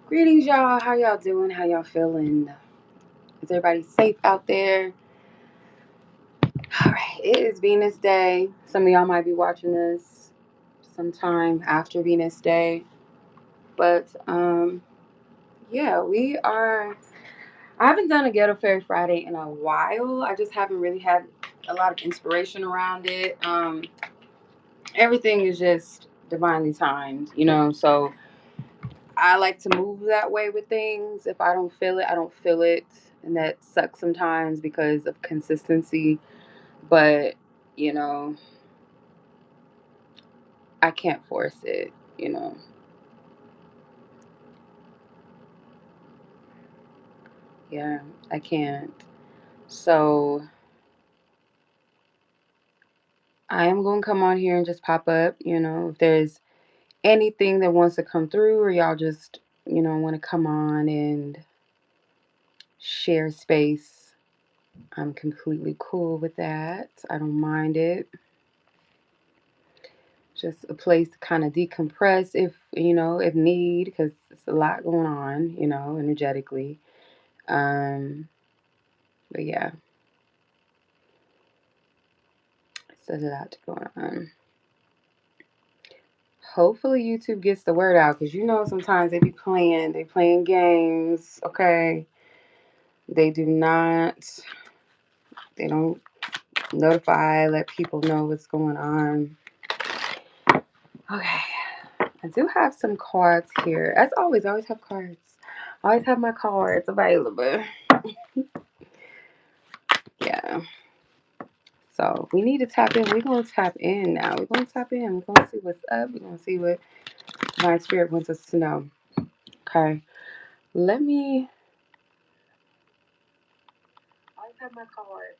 Greetings, y'all. How y'all doing? How y'all feeling? Is everybody safe out there? All right, it is Venus Day. Some of y'all might be watching this sometime after Venus Day, but yeah, we are. I haven't done a Ghetto Fairy Friday in a while. I just haven't really had a lot of inspiration around it. Everything is just divinely timed, So I like to move that way with things. If I don't feel it, I don't feel it. And that sucks sometimes because of consistency. But, you know, I can't force it. Yeah, I can't. So I am going to come on here and just pop up. If there's anything that wants to come through, or y'all just, want to come on and share space, I'm completely cool with that. I don't mind it. Just a place to kind of decompress if need, because it's a lot going on, energetically. But yeah, it's a lot going on. Hopefully YouTube gets the word out, because sometimes they playing games. Okay, they do not, they don't let people know what's going on. Okay, I do have some cards here. As always, I always have cards. I always have my cards available. Yeah. So we need to tap in. We're going to tap in now. We're going to tap in. We're going to see what's up. We're going to see what Divine Spirit wants us to know. Okay. Let me. I always have my card.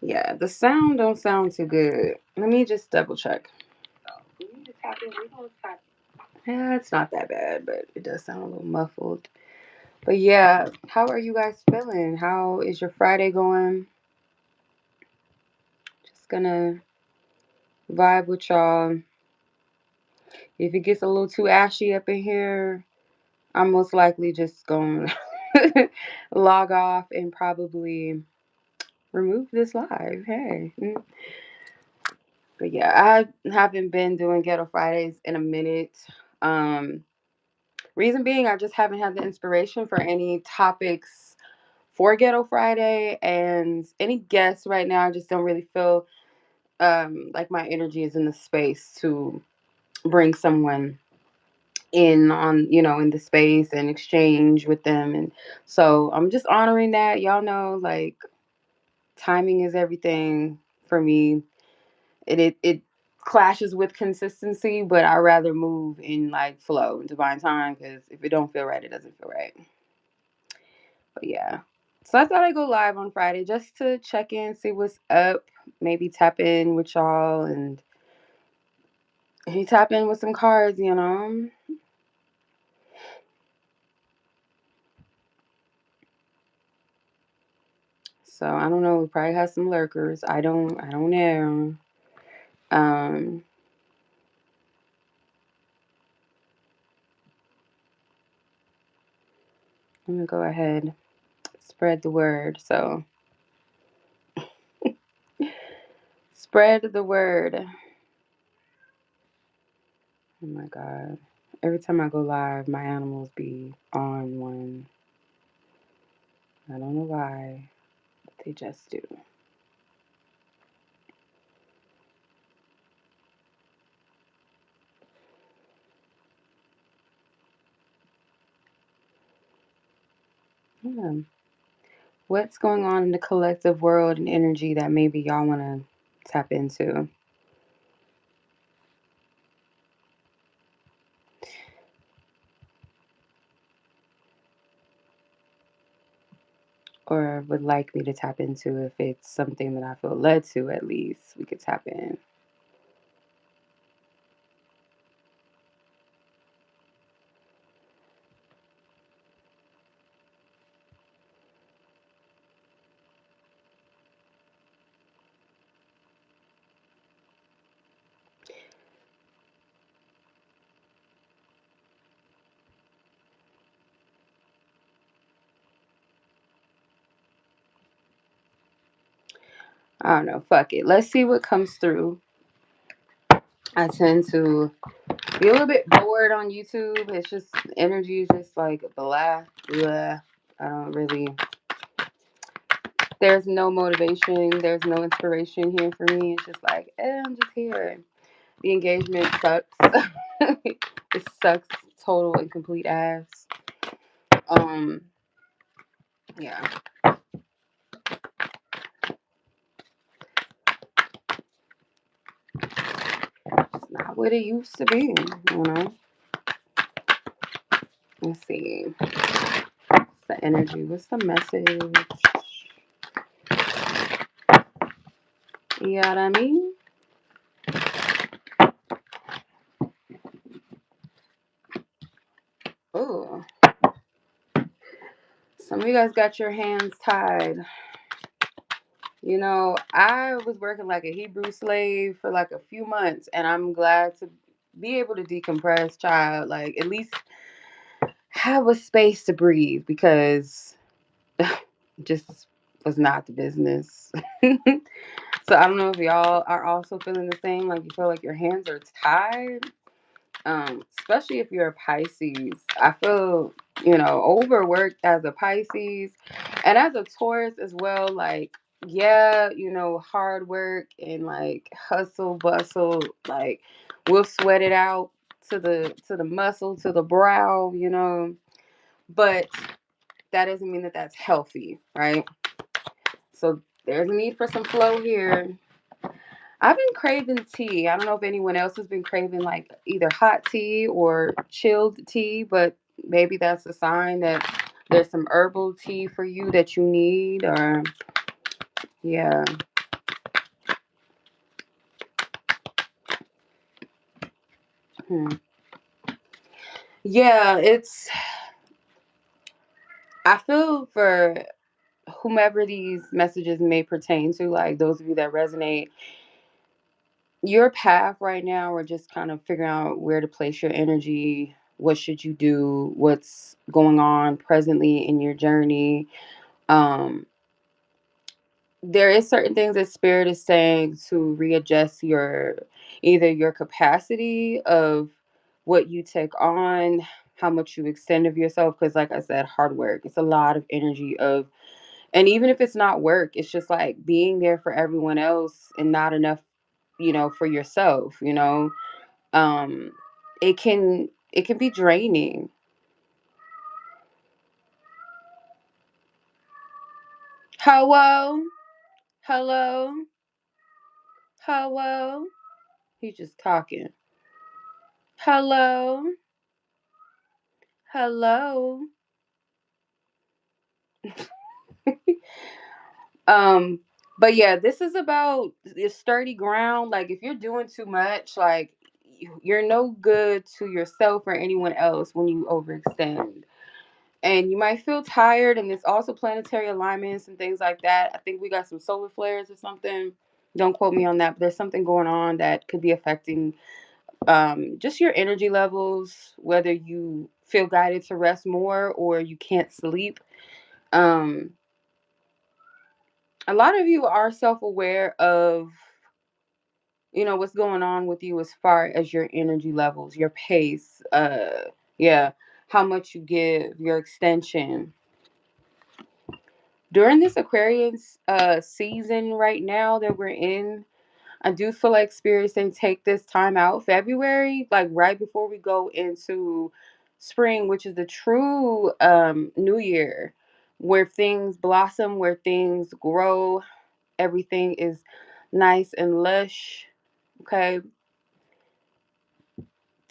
Yeah, the sound don't sound too good. Let me just double check. So we need to tap in. We're going to tap. Yeah, it's not that bad, but it does sound a little muffled. But yeah, how are you guys feeling? How is your Friday going? Just gonna vibe with y'all. If it gets a little too ashy up in here, I'm most likely just going to log off and probably remove this live. Hey. But yeah, I haven't been doing Ghetto Fridays in a minute. Um, Reason being, I just haven't had the inspiration for any topics for Ghetto Friday, and any guests right now. I just don't really feel like my energy is in the space to bring someone in on in the space and exchange with them. And so I'm just honoring that. Y'all know, like, timing is everything for me. It clashes with consistency, but I rather move in like flow and divine time, because if it don't feel right, it doesn't feel right. But yeah, so I thought I'd go live on Friday just to check in, see what's up, maybe tap in with y'all, and he tap in with some cards. So I don't know. We probably have some lurkers. I don't know. Um, I'm gonna go ahead, spread the word. So spread the word. Oh my God. Every time I go live, my animals be on one. I don't know why, but they just do. Yeah. What's going on in the collective world and energy that maybe y'all want to tap into? Or would like me to tap into? If it's something that I feel led to, at least we could tap in. I don't know. Fuck it. Let's see what comes through. I tend to be a little bit bored on YouTube. It's just energy is just like blah blah. I don't really. There's no motivation. There's no inspiration here for me. It's just like, I'm just here. The engagement sucks. It sucks total and complete ass. Um, yeah, it's not what it used to be. You know. Let's see. What's the energy? What's the message? You know what I mean? Oh, some of you guys got your hands tied. You know, I was working like a Hebrew slave for like a few months, and I'm glad to be able to decompress, child. Like, at least have a space to breathe because just was not the business. So I don't know if y'all are also feeling the same, like you feel like your hands are tied. Especially if you're a Pisces. I feel, overworked as a Pisces and as a Taurus as well. Like, yeah, hard work and like hustle, bustle, like we'll sweat it out to the muscle, to the brow. But that doesn't mean that that's healthy, right? So there's a need for some flow here. I've been craving tea. I don't know if anyone else has been craving like either hot tea or chilled tea, but maybe that's a sign that there's some herbal tea for you that you need, or yeah. Hmm. Yeah, I feel for whomever these messages may pertain to, like those of you that resonate, your path right now, or just kind of figuring out where to place your energy. What should you do? What's going on presently in your journey? Um, there is certain things that spirit is saying to readjust your capacity of what you take on, how much you extend of yourself, because like I said, hard work, it's a lot of energy of, and even if it's not work, it's just like being there for everyone else and not enough, for yourself. um it can be draining. Hello, hello, hello. He's just talking. Hello, hello. um but yeah, this is about this sturdy ground. Like, if you're doing too much, like, you're no good to yourself or anyone else when you overextend. And you might feel tired, and there's also planetary alignments and things like that. I think we got some solar flares or something. Don't quote me on that, but there's something going on that could be affecting just your energy levels, whether you feel guided to rest more or you can't sleep. um a lot of you are self-aware of what's going on with you as far as your energy levels, your pace, yeah, how much you give, your extension. During this Aquarius season right now that we're in, I do feel like Spirit saying take this time out. February, like right before we go into spring, which is the true new year, where things blossom, where things grow, everything is nice and lush. Okay.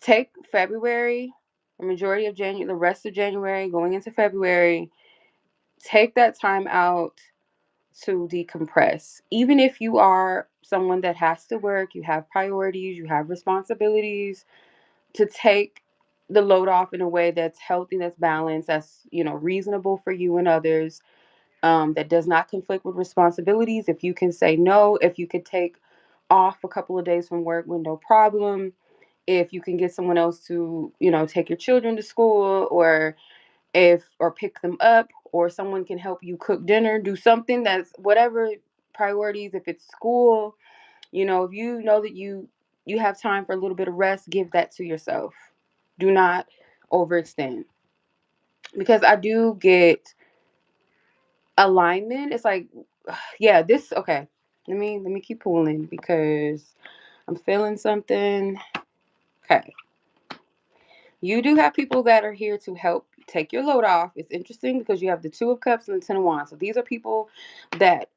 Take February, the majority of January, the rest of January, going into February, take that time out to decompress. Even if you are someone that has to work, you have priorities, you have responsibilities, to take the load off in a way that's healthy, that's balanced, that's reasonable for you and others, that does not conflict with responsibilities. If you can say no, if you could take off a couple of days from work with no problem, if you can get someone else to take your children to school, or pick them up, or someone can help you cook dinner, do something that's whatever, priorities, if it's school, if you know that you have time for a little bit of rest, give that to yourself. Do not overextend, because I do get alignment. It's like, yeah, this okay. Let me keep pulling because I'm feeling something. Okay. You do have people that are here to help take your load off. It's interesting because you have the Two of Cups and the Ten of Wands. So these are people that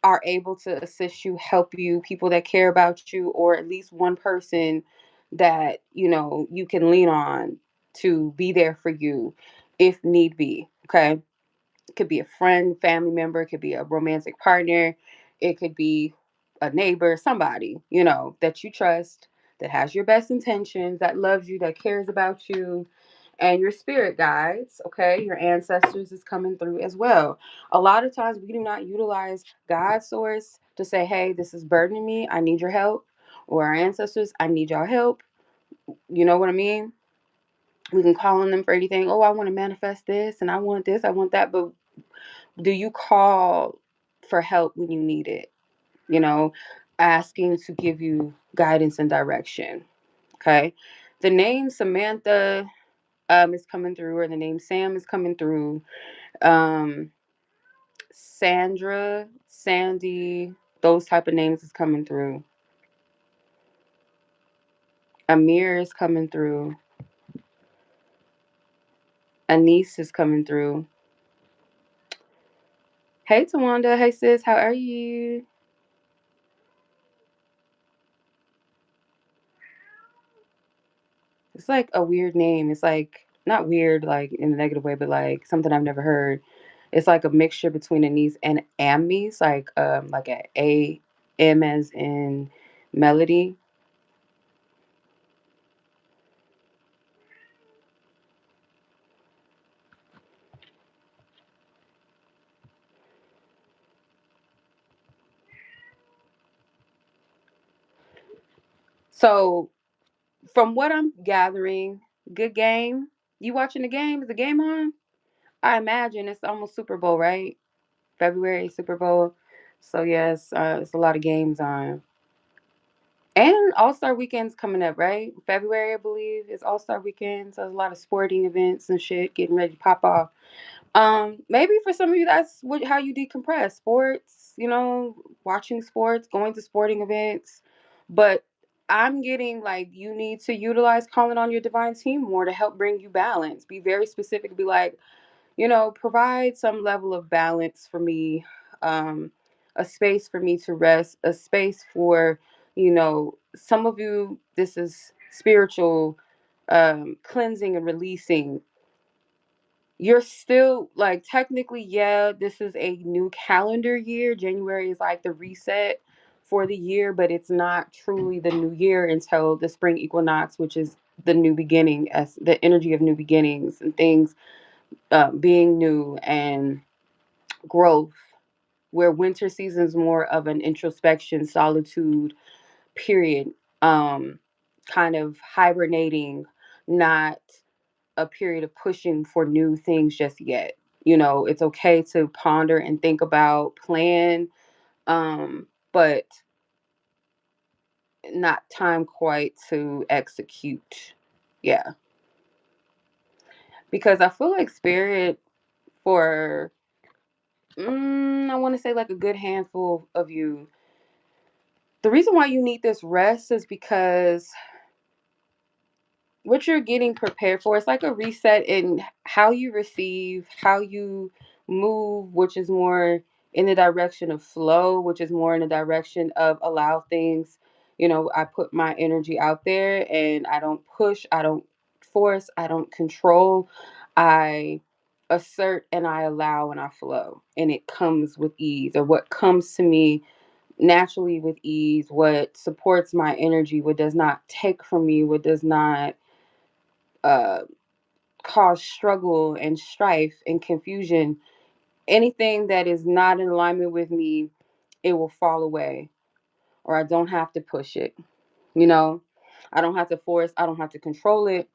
are able to assist you, help you, people that care about you, or at least one person that, you can lean on to be there for you if need be. Okay. It could be a friend, family member, it could be a romantic partner, it could be a neighbor, somebody, that you trust, that has your best intentions, that loves you, that cares about you, and your spirit guides, okay? Your ancestors is coming through as well. A lot of times we do not utilize God's source to say, hey, this is burdening me, I need your help. Or our ancestors, I need your help. You know what I mean? We can call on them for anything. Oh, I want to manifest this and I want this, I want that. But do you call for help when you need it? You know, asking to give you guidance and direction. Okay. The name Samantha is coming through, or the name Sam is coming through. Um, Sandra, Sandy, those type of names is coming through. Amir is coming through. Anise is coming through. Hey Tawanda, hey sis, how are you? It's like a weird name. It's like not weird like in a negative way, but like something I've never heard. It's like a mixture between Anise and Ammies, like a M as in melody. So from what I'm gathering, good game. You watching the game? Is the game on? I imagine it's almost Super Bowl, right? February Super Bowl. So yes, it's a lot of games on. And All Star Weekend's coming up, right? February, I believe, is All Star Weekend. So there's a lot of sporting events and shit getting ready to pop off. Maybe for some of you, that's how you decompress. Sports, watching sports, going to sporting events. But I'm getting like you need to utilize calling on your divine team more to help bring you balance. Be very specific. Be like, provide some level of balance for me, a space for me to rest, a space for, some of you, this is spiritual cleansing and releasing. You're still like technically, yeah, this is a new calendar year. January is like the reset for the year, but it's not truly the new year until the spring equinox, which is the new beginning, as the energy of new beginnings and things being new and growth, where winter season is more of an introspection, solitude period, um, kind of hibernating, not a period of pushing for new things just yet. It's okay to ponder and think about, plan, but not time quite to execute. Yeah, because I feel like spirit for I want to say like a good handful of you. The reason why you need this rest is because what you're getting prepared for, it's like a reset in how you receive, how you move, which is more in the direction of flow, which is more in the direction of allow things. I put my energy out there and I don't push, I don't force, I don't control. I assert and I allow and I flow. And it comes with ease, or what comes to me naturally with ease, what supports my energy, what does not take from me, what does not uh, cause struggle and strife and confusion. Anything that is not in alignment with me, it will fall away, or I don't have to push it. You know, I don't have to force, I don't have to control it.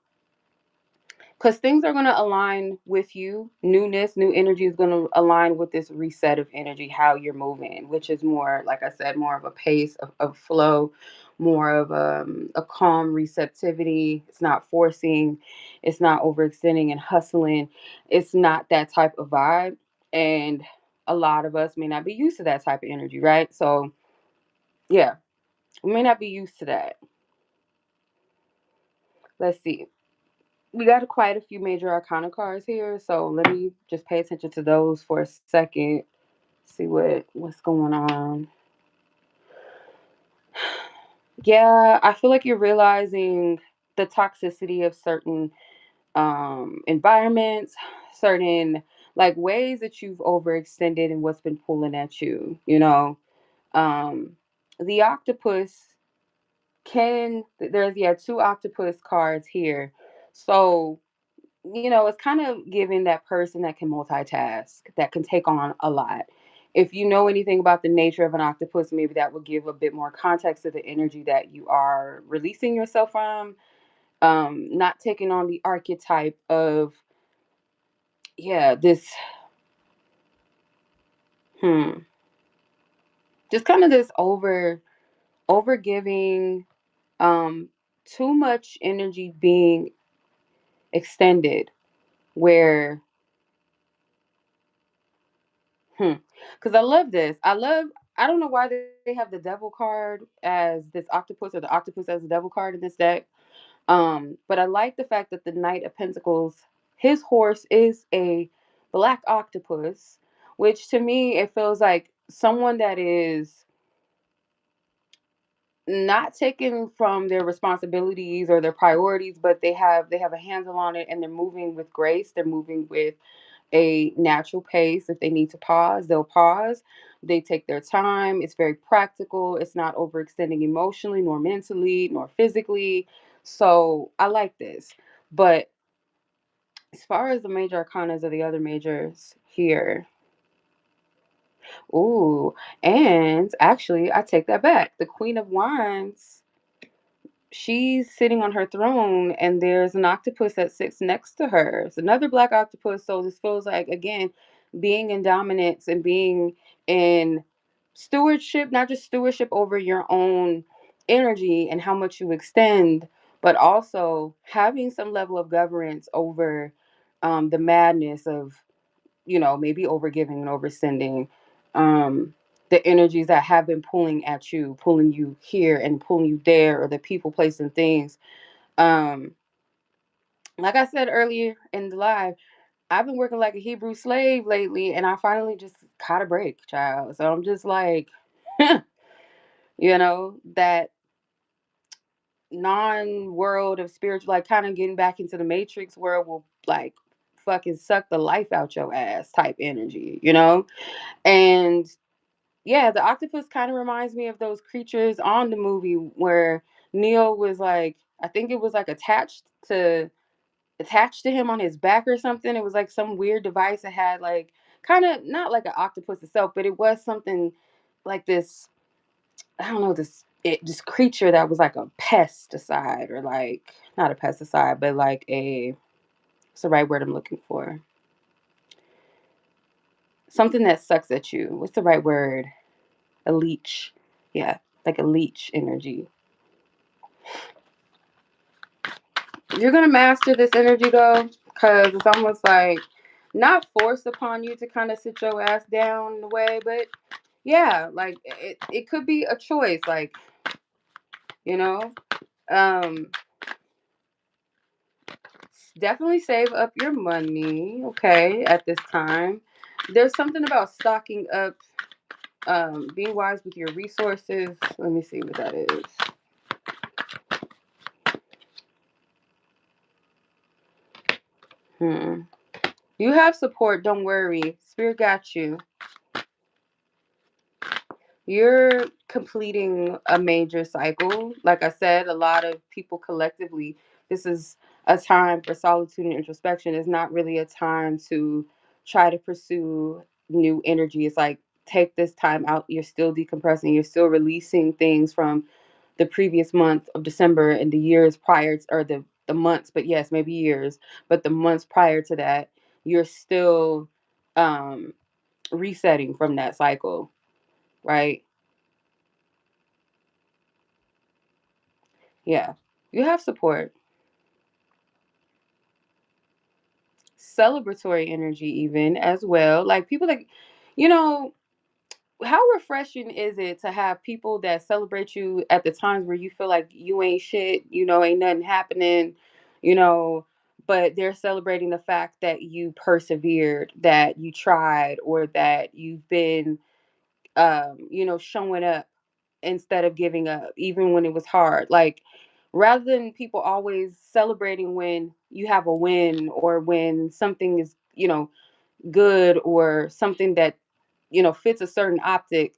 because things are going to align with you. Newness, new energy is going to align with this reset of energy, how you're moving, which is more, like I said, more of a pace of flow, more of a calm receptivity. It's not forcing, it's not overextending and hustling. It's not that type of vibe. And a lot of us may not be used to that type of energy, right? So, yeah, we may not be used to that. Let's see. We got quite a few major arcana cards here, so let me just pay attention to those for a second. See what's going on. Yeah, I feel like you're realizing the toxicity of certain environments, certain like ways that you've overextended and what's been pulling at you. Um, the octopus there's two octopus cards here, so it's kind of giving that person that can multitask, that can take on a lot. If you know anything about the nature of an octopus, maybe that would give a bit more context to the energy that you are releasing yourself from. Not taking on the archetype of, yeah, this, hmm, just kind of this over giving, um, too much energy being extended, where because I love this. I don't know why they have the devil card as this octopus, or the octopus as the devil card in this deck. But I like the fact that the Knight of Pentacles, his horse is a black octopus, which to me it feels like someone that is not taken from their responsibilities or their priorities, but they have a handle on it, and they're moving with grace. They're moving with a natural pace. If they need to pause, they'll pause. They take their time. It's very practical. It's not overextending emotionally, nor mentally, nor physically. So I like this. But as far as the major arcanas of the other majors here, ooh, and actually, I take that back. The Queen of Wands, she's sitting on her throne, and there's an octopus that sits next to her. It's another black octopus. So this feels like, again, being in dominance and being in stewardship, not just stewardship over your own energy and how much you extend, but also having some level of governance over the madness of, maybe overgiving and oversending, um, the energies that have been pulling you here and pulling you there, or the people, place, and things. Um, like I said earlier in the live, I've been working like a Hebrew slave lately, and I finally just caught a break, child. So I'm just like, that non-world of spiritual, like kind of getting back into the matrix world will like fucking suck the life out your ass type energy. And yeah, the octopus kind of reminds me of those creatures on the movie where Neo was like, I think it was like attached to him on his back or something. It was like some weird device that had like kind of not like an octopus itself, but it was something like this. I don't know, this creature that was like a pesticide, or like not a pesticide, but like what's the right word I'm looking for? Something that sucks at you. What's the right word? A leech. Yeah, like a leech energy. You're gonna master this energy though, because it's almost like not forced upon you to kind of sit your ass down in a way, but yeah, like it could be a choice, like, you know, um, definitely save up your money, okay, at this time. There's something about stocking up, being wise with your resources. Let me see what that is. Hmm. You have support. Don't worry. Spirit got you. You're completing a major cycle. Like I said, a lot of people collectively, this is a time for solitude and introspection. It's not really a time to try to pursue new energy. It's like, take this time out. You're still decompressing, you're still releasing things from the previous month of December and the years prior, or the the months, but yes, maybe years, but the months prior to that, you're still um resetting from that cycle, right? Yeah. You have support. Celebratory energy even as well. Like people that, you know, how refreshing is it to have people that celebrate you at the times where you feel like you ain't shit, ain't nothing happening, you know, but they're celebrating the fact that you persevered, that you tried, or that you've been showing up instead of giving up, even when it was hard. Like, rather than people always celebrating when you have a win or when something is, good, or something that, fits a certain optic,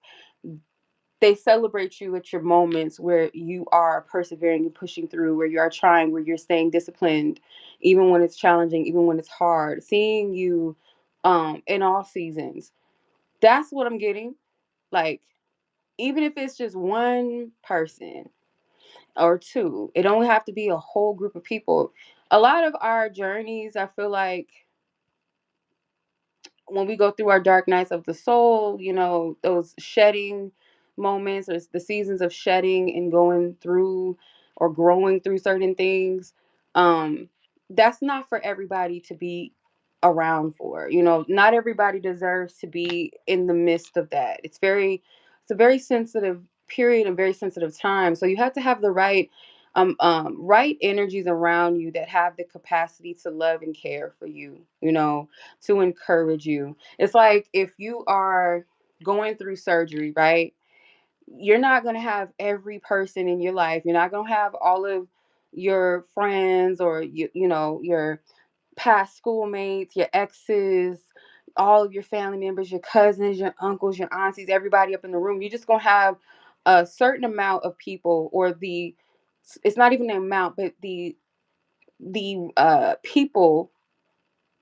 they celebrate you at your moments where you are persevering and pushing through, where you are trying, where you're staying disciplined, even when it's challenging, even when it's hard. Seeing you in all seasons. That's what I'm getting. Like, even if it's just one person or two, it don't have to be a whole group of people. A lot of our journeys, I feel like, when we go through our dark nights of the soul, those shedding moments, or the seasons of shedding and going through or growing through certain things, um, that's not for everybody to be around for. Not everybody deserves to be in the midst of that. It's a very sensitive period and very sensitive time. So you have to have the right energies around you that have the capacity to love and care for you, to encourage you. It's like if you are going through surgery, right? You're not going to have every person in your life. You're not going to have all of your friends, or your past schoolmates, your exes, all of your family members, your cousins, your uncles, your aunties, everybody up in the room. You're just going to have a certain amount of people, or it's not even the amount, but the people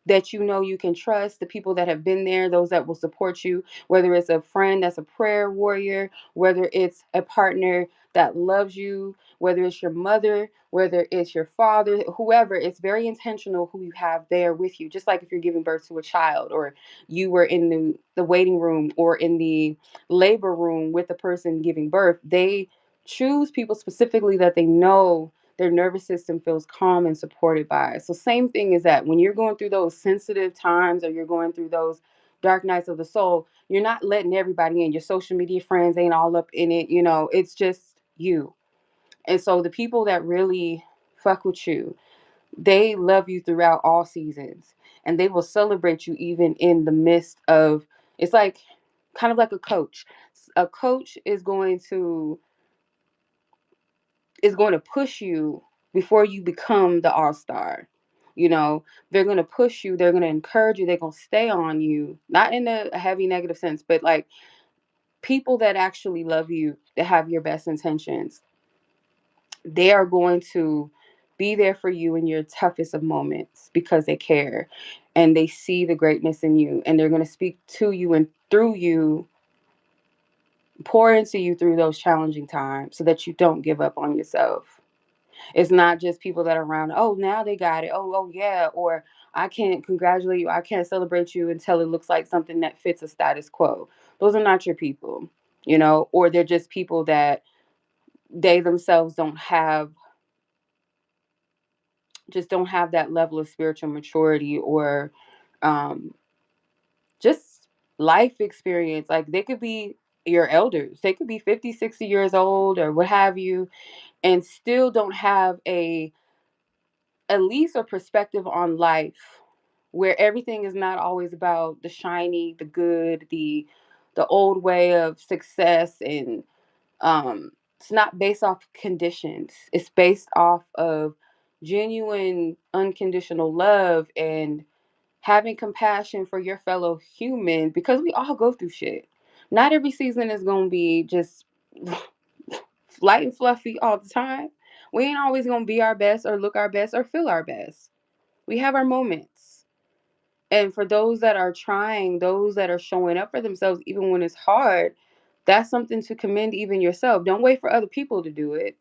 that you can trust, the people that have been there, those that will support you, whether it's a friend that's a prayer warrior, whether it's a partner that loves you, whether it's your mother, whether it's your father, whoever. It's very intentional who you have there with you. Just like if you're giving birth to a child, or you were in the waiting room or in the labor room with the person giving birth, they choose people specifically that they know their nervous system feels calm and supported by. So same thing is that when you're going through those sensitive times, or you're going through those dark nights of the soul, you're not letting everybody in. Your social media friends ain't all up in it. It's just you. And so the people that really fuck with you, they love you throughout all seasons, and they will celebrate you even in the midst of, it's like kind of like a coach. A coach is going to push you before you become the all-star. They're going to push you, they're going to encourage you, they're going to stay on you, not in a heavy negative sense, but like people that actually love you, that have your best intentions, they are going to be there for you in your toughest of moments because they care, and they see the greatness in you, and they're going to speak to you and through you, pour into you through those challenging times, so that you don't give up on yourself. It's not just people that are around, oh, now they got it. Oh, yeah. Or I can't congratulate you. I can't celebrate you until it looks like something that fits a status quo. Those are not your people, or they're just people that they themselves don't have that level of spiritual maturity, or um, just life experience. Like they could be your elders, they could be 50, 60 years old, or what have you, and still don't have at least a perspective on life, where everything is not always about the shiny, the good, the old way of success, and it's not based off conditions. It's based off of genuine unconditional love, and having compassion for your fellow human, because we all go through shit. Not every season is going to be just light and fluffy all the time. We ain't always going to be our best, or look our best, or feel our best. We have our moments. And for those that are trying, those that are showing up for themselves, even when it's hard, that's something to commend even yourself. Don't wait for other people to do it.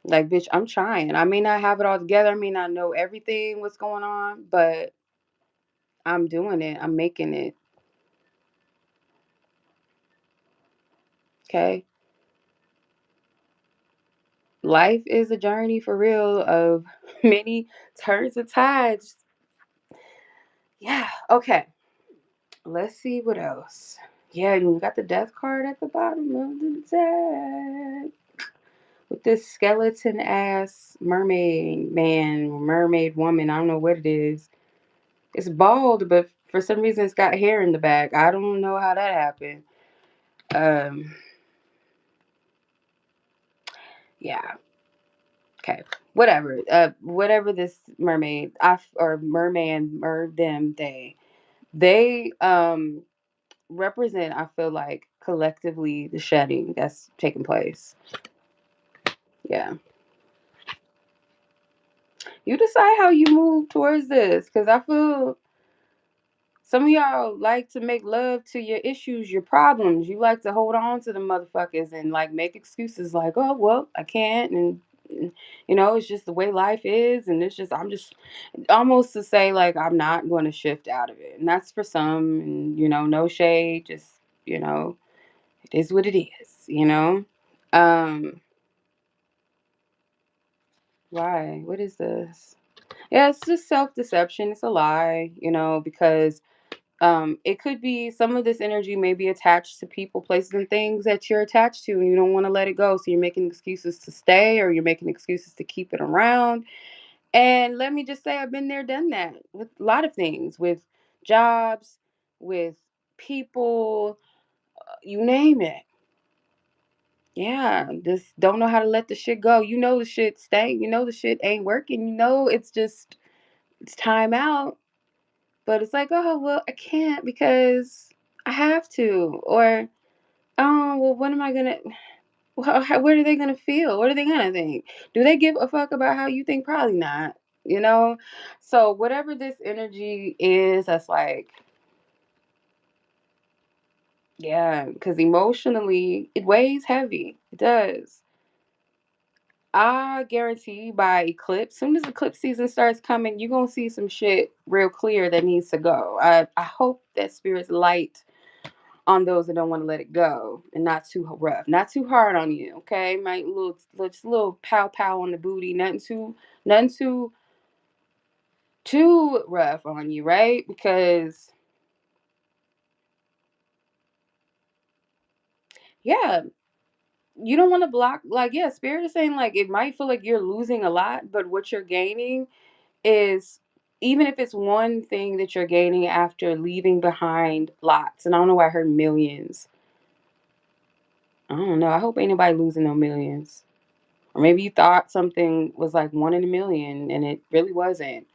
Like, bitch, I'm trying. I may not have it all together. I may not know everything what's going on, but I'm doing it. I'm making it. Okay. Life is a journey for real of many turns and tides. Yeah. Okay. Let's see what else. Yeah, you got the death card at the bottom of the deck with this skeleton ass mermaid man, mermaid woman. I don't know what it is. It's bald, but for some reason it's got hair in the back. I don't know how that happened. Um, yeah. Okay. Whatever. Whatever this mermaid, or merman, them, they represent. I feel like collectively the shedding that's taking place. Yeah. You decide how you move towards this, because I feel some of y'all like to make love to your issues, your problems. You like to hold on to the motherfuckers and like make excuses like, oh, well, I can't. And, it's just the way life is. And it's just, I'm just almost to say, like, I'm not going to shift out of it. And that's for some. And, no shade. Just, it is what it is. Um, why? What is this? Yeah, it's just self deception. It's a lie, because it could be some of this energy may be attached to people, places, and things that you're attached to, and you don't want to let it go. So you're making excuses to stay, or you're making excuses to keep it around. And let me just say, I've been there, done that with a lot of things, with jobs, with people, you name it. Yeah, just don't know how to let the shit go. The shit stank. The shit ain't working. It's time out. But it's like, oh, well, I can't because I have to. Or, oh, well, what am I going to, what are they going to feel? What are they going to think? Do they give a fuck about how you think? Probably not, you know? So, whatever this energy is, that's like, yeah, because emotionally, it weighs heavy. It does. I guarantee by eclipse, soon as eclipse season starts coming, you're gonna see some shit real clear that needs to go. I hope that spirit's light on those that don't want to let it go, and not too rough, not too hard on you. Okay, might just a little pow pow on the booty, nothing too rough on you, right? Because yeah, you don't want to block. Like, yeah, spirit is saying like it might feel like you're losing a lot, but what you're gaining is, even if it's one thing that you're gaining after leaving behind lots, and I don't know why I heard millions. I don't know. I hope ain't nobody losing no millions. Or maybe you thought something was like one in a million and it really wasn't.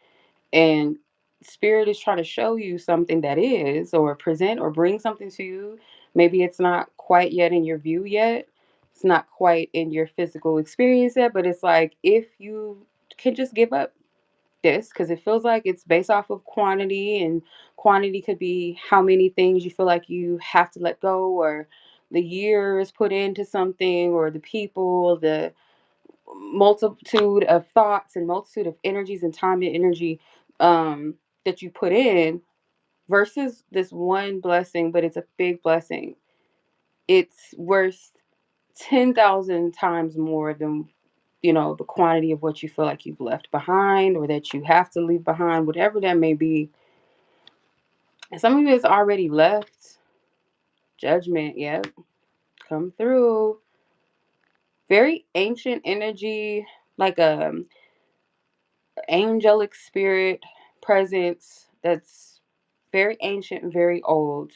And spirit is trying to show you something that is, or present or bring something to you. Maybe it's not quite yet in your view yet. It's not quite in your physical experience yet, but it's like if you can just give up this, because it feels like it's based off of quantity, and quantity could be how many things you feel like you have to let go, or the years put into something, or the people, the multitude of thoughts and multitude of energies and time and energy that you put in, versus this one blessing, but it's a big blessing. It's worth 10,000 times more than the quantity of what you feel like you've left behind, or that you have to leave behind, whatever that may be. And some of it's already left. Judgment, yep, come through. Very ancient energy, like a angelic spirit presence that's very ancient and very old,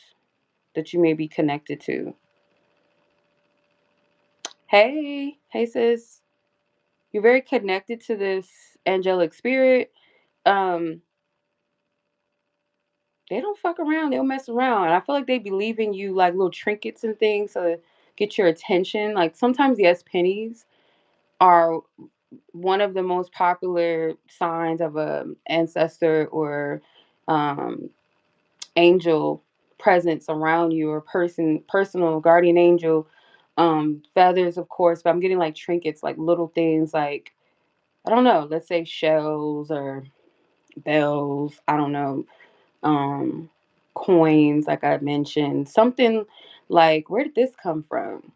that you may be connected to. Hey sis, you're very connected to this angelic spirit. Um, they don't fuck around. They'll mess around. And I feel like they be leaving you like little trinkets and things to get your attention. Like sometimes, yes, pennies are one of the most popular signs of a ancestor or um, angel presence around you, or personal guardian angel. Feathers, of course, but I'm getting like trinkets, like little things, like I don't know, let's say shells or bells, I don't know, um, coins, like I mentioned, something like, where did this come from?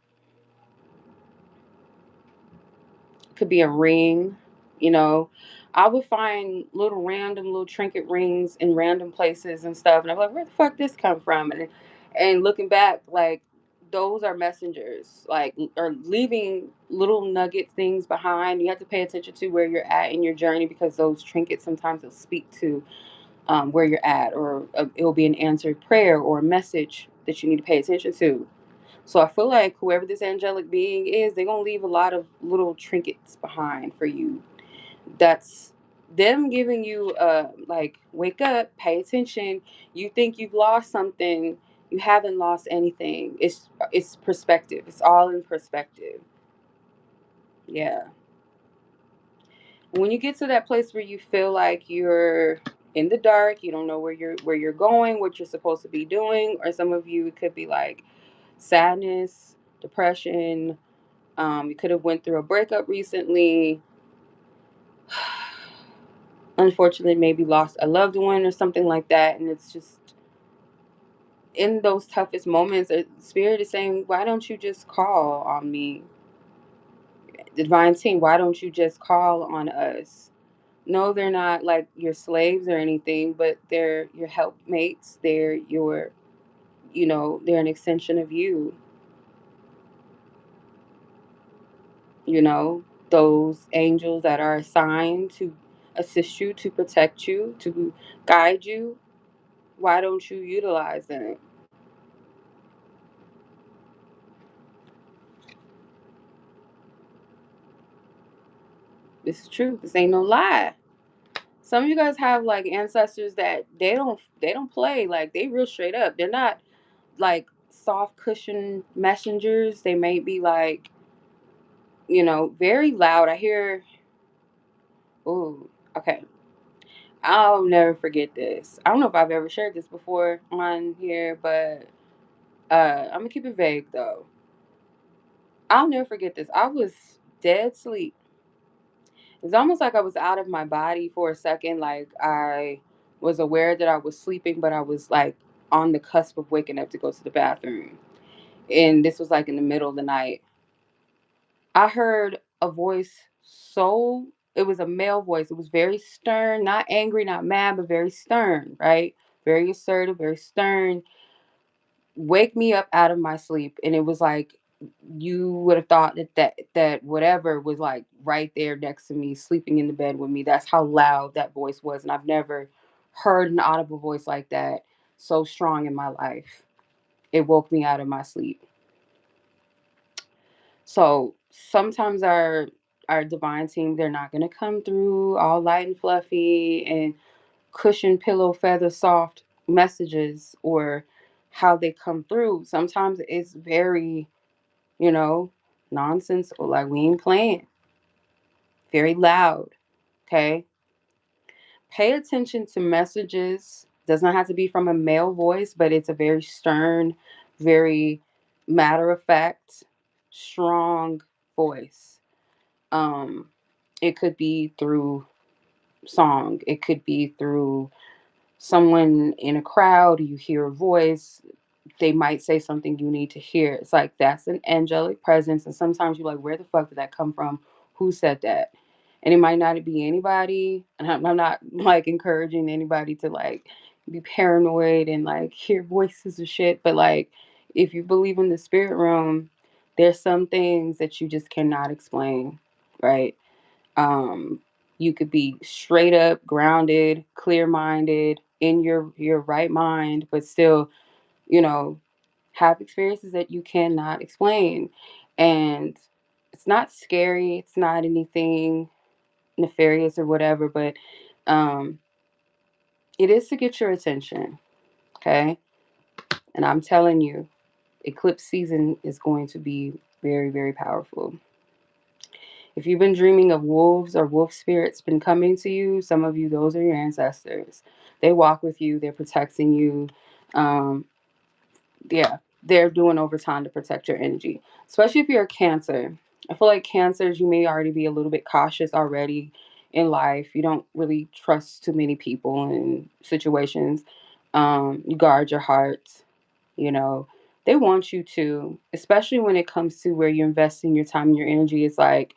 Could be a ring, you know. I would find little random little trinket rings in random places and stuff, and I'm like, where the fuck this come from? And looking back, like those are messengers, like or leaving little nugget things behind. You have to pay attention to where you're at in your journey because those trinkets sometimes will speak to where you're at, or it'll be an answered prayer or a message that you need to pay attention to. So I feel like whoever this angelic being is, they're gonna leave a lot of little trinkets behind for you. That's them giving you like, wake up, pay attention. You think you've lost something, you haven't lost anything. It's perspective. It's all in perspective. Yeah. When you get to that place where you feel like you're in the dark, you don't know where you're going, what you're supposed to be doing, or some of you, it could be like sadness, depression. You could have went through a breakup recently. Unfortunately, maybe lost a loved one or something like that, and it's just in those toughest moments, Spirit is saying, "Why don't you just call on me, the divine team? Why don't you just call on us?" No, they're not like your slaves or anything, but they're your helpmates. They're your, they're an extension of you. Those angels that are assigned to assist you, to protect you, to guide you. Why don't you utilize them? This is true. This ain't no lie. Some of you guys have like ancestors that they don't play, like they real straight up. They're not like soft cushion messengers. They may be like, very loud. I hear, ooh, okay. I'll never forget this. I don't know if I've ever shared this before on here, but I'm gonna keep it vague though. I'll never forget this. I was dead sleep. It's almost like I was out of my body for a second. Like I was aware that I was sleeping, but I was like on the cusp of waking up to go to the bathroom. And this was like in the middle of the night. I heard a voice, so it was a male voice. It was very stern, not angry, not mad, but very stern, right? Very assertive, very stern. Wake me up out of my sleep, and it was like you would have thought that whatever was like right there next to me, sleeping in the bed with me. That's how loud that voice was, and I've never heard an audible voice like that so strong in my life. It woke me out of my sleep. So sometimes our divine team, they're not going to come through all light and fluffy and cushion pillow feather soft messages, or how they come through. Sometimes it's very, you know, nonsense, or like we ain't playing. Very loud. Okay. Pay attention to messages. Does not have to be from a male voice, but it's a very stern, very matter of fact, strong voice. Um, it could be through song. It could be through someone in a crowd. You hear a voice, they might say something you need to hear. It's like that's an angelic presence. And sometimes you're like, where the fuck did that come from? Who said that? And it might not be anybody. And I'm not like encouraging anybody to like be paranoid and like hear voices and shit. But like, if you believe in the spirit realm, there's some things that you just cannot explain, right? Um, you could be straight up grounded, clear minded, in your right mind, but still, you know, have experiences that you cannot explain. And it's not scary, it's not anything nefarious or whatever, but um it is to get your attention, okay? And I'm telling you, eclipse season is going to be very, very powerful. If you've been dreaming of wolves or wolf spirits been coming to you, some of you, those are your ancestors. They walk with you, they're protecting you. Um, yeah. they're doing overtime to protect your energy, especially if you're a Cancer. I feel like Cancers, you may already be a little bit cautious already in life. You don't really trust too many people and situations. You guard your heart. You know, they want you to, especially when it comes to where you're investing your time and your energy. It's like,